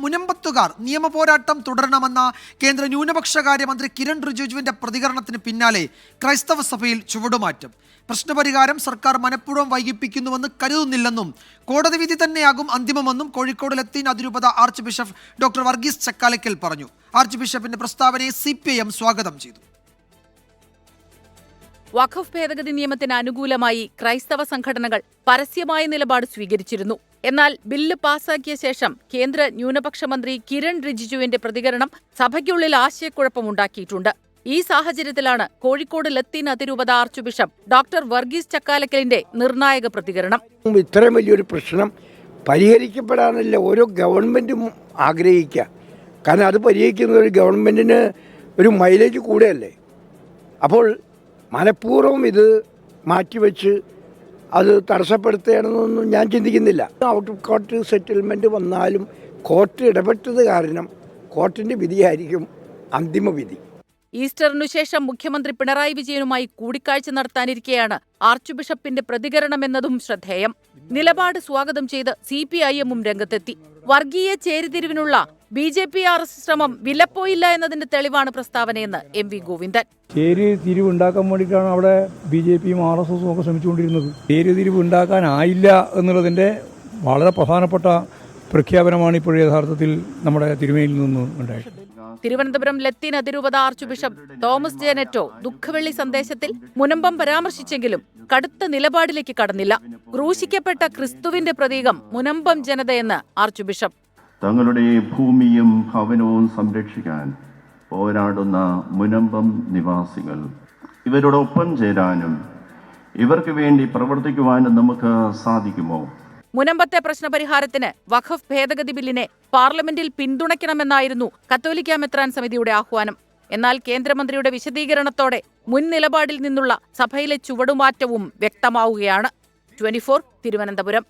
മുനമ്പത്തുകാർ നിയമപോരാട്ടം തുടരണമെന്ന കേന്ദ്ര ന്യൂനപക്ഷകാര്യ മന്ത്രി കിരൺ റിജിജുവിന്റെ പ്രതികരണത്തിന് പിന്നാലെ ക്രൈസ്തവ സഭയിൽ ചുവടുമാറ്റം. പ്രശ്നപരിഹാരം സർക്കാർ മനഃപൂർവ്വം വൈകിപ്പിക്കുന്നുവെന്ന് കരുതുന്നില്ലെന്നും കോടതി വിധി തന്നെയാകും അന്തിമമെന്നും കോഴിക്കോട് ലത്തീൻ അതിരൂപത arch bishop doctor Varghese Chakkalakkal പറഞ്ഞു. ആർച്ച് ബിഷപ്പിന്റെ പ്രസ്താവനയെ CPIM സ്വാഗതം ചെയ്തു. വഖഫ് ഭേദഗതി നിയമത്തിന് അനുകൂലമായി ക്രൈസ്തവ സംഘടനകൾ പരസ്യമായ നിലപാട് സ്വീകരിച്ചിരുന്നു. എന്നാൽ ബില്ല് പാസാക്കിയ ശേഷം കേന്ദ്ര ന്യൂനപക്ഷ മന്ത്രി കിരൺ റിജിജുവിന്റെ പ്രതികരണം സഭയ്ക്കുള്ളിൽ ആശയക്കുഴപ്പമുണ്ടാക്കിയിട്ടുണ്ട്. ഈ സാഹചര്യത്തിലാണ് കോഴിക്കോട് ലത്തീൻ അതിരൂപത ആർച്ച് ബിഷപ്പ് ഡോക്ടർ വർഗീസ് ചക്കാലക്കലിന്റെ നിർണായക പ്രതികരണം. ഇത്രയും വലിയൊരു പ്രശ്നം പരിഹരിക്കപ്പെടാനല്ല ഓരോ ഗവൺമെന്റും ആഗ്രഹിക്കുക. കാരണം അത് പരിഹരിക്കുന്ന ഒരു ഗവൺമെന്റിന് ഒരു മൈലേജ് കൂടെയല്ലേ. അപ്പോൾ മനഃപൂർവ്വം ഇത് മാറ്റിവെച്ച് അത് തടസ്സപ്പെടുത്തുകയാണെന്നൊന്നും ഞാൻ ചിന്തിക്കുന്നില്ല. ഔട്ട് ഓഫ് കോർട്ട് സെറ്റിൽമെൻറ്റ് വന്നാലും കോർട്ട് ഇടപെട്ടത് കാരണം കോർട്ടിൻ്റെ വിധിയായിരിക്കും അന്തിമ വിധി. ഈസ്റ്ററിനു ശേഷം മുഖ്യമന്ത്രി പിണറായി വിജയനുമായി കൂടിക്കാഴ്ച നടത്താനിരിക്കെയാണ് ആർച്ച് ബിഷപ്പിന്റെ പ്രതികരണമെന്നതും ശ്രദ്ധേയം. നിലപാട് സ്വാഗതം ചെയ്ത് CPIM രംഗത്തെത്തി. വർഗീയ ചേരിതിരിവിനുള്ള BJP-RS ശ്രമം വിലപ്പോയില്ല എന്നതിന്റെ തെളിവാണ് പ്രസ്താവനയെന്ന് MV ഗോവിന്ദൻ. ചേരിതിരിവ് ഉണ്ടാക്കാൻ വേണ്ടിയിട്ടാണ് അവിടെ BJPയും RSSും ഒക്കെ ശ്രമിച്ചുകൊണ്ടിരുന്നത്. ചേരിതിരിവ് ഉണ്ടാക്കാനായില്ല എന്നുള്ളതിന്റെ വളരെ പ്രധാനപ്പെട്ട പ്രഖ്യാപനമാണ് ഇപ്പോൾ യഥാർത്ഥത്തിൽ നമ്മുടെ തിരുമേനിയിൽ നിന്ന് ഉണ്ടായത്. തിരുവനന്തപുരം ലത്തീൻ അതിരൂപത ആർച്ച് ബിഷപ്പ് തോമസ് ജെ നെറ്റോ ദുഃഖവെള്ളി സന്ദേശത്തിൽ മുനമ്പം പരാമർശിച്ചെങ്കിലും കടുത്ത നിലപാടിലേക്ക് കടന്നില്ല. ക്രൂശിക്കപ്പെട്ട ക്രിസ്തുവിന്റെ പ്രതീകം മുനമ്പം ജനതയെന്ന് ആർച്ച് ബിഷപ്പ്. തങ്ങളുടെ ഭൂമിയും ഭവനവും സംരക്ഷിക്കാൻ പോരാടുന്ന മുനമ്പം നിവാസികൾ, ഇവരോടൊപ്പം ചേരാനും ഇവർക്ക് വേണ്ടി പ്രവർത്തിക്കുവാനും നമുക്ക് സാധിക്കുമോ? മുനമ്പത്തെ പ്രശ്നപരിഹാരത്തിന് വഖഫ് ഭേദഗതി ബില്ലിനെ പാർലമെന്റിൽ പിന്തുണയ്ക്കണമെന്നായിരുന്നു കത്തോലിക്ക മെത്രാൻ സമിതിയുടെ ആഹ്വാനം. എന്നാൽ കേന്ദ്രമന്ത്രിയുടെ വിശദീകരണത്തോടെ മുൻ നിലപാടിൽ നിന്നുള്ള സഭയിലെ ചുവടുമാറ്റവും വ്യക്തമാവുകയാണ്. 24 തിരുവനന്തപുരം.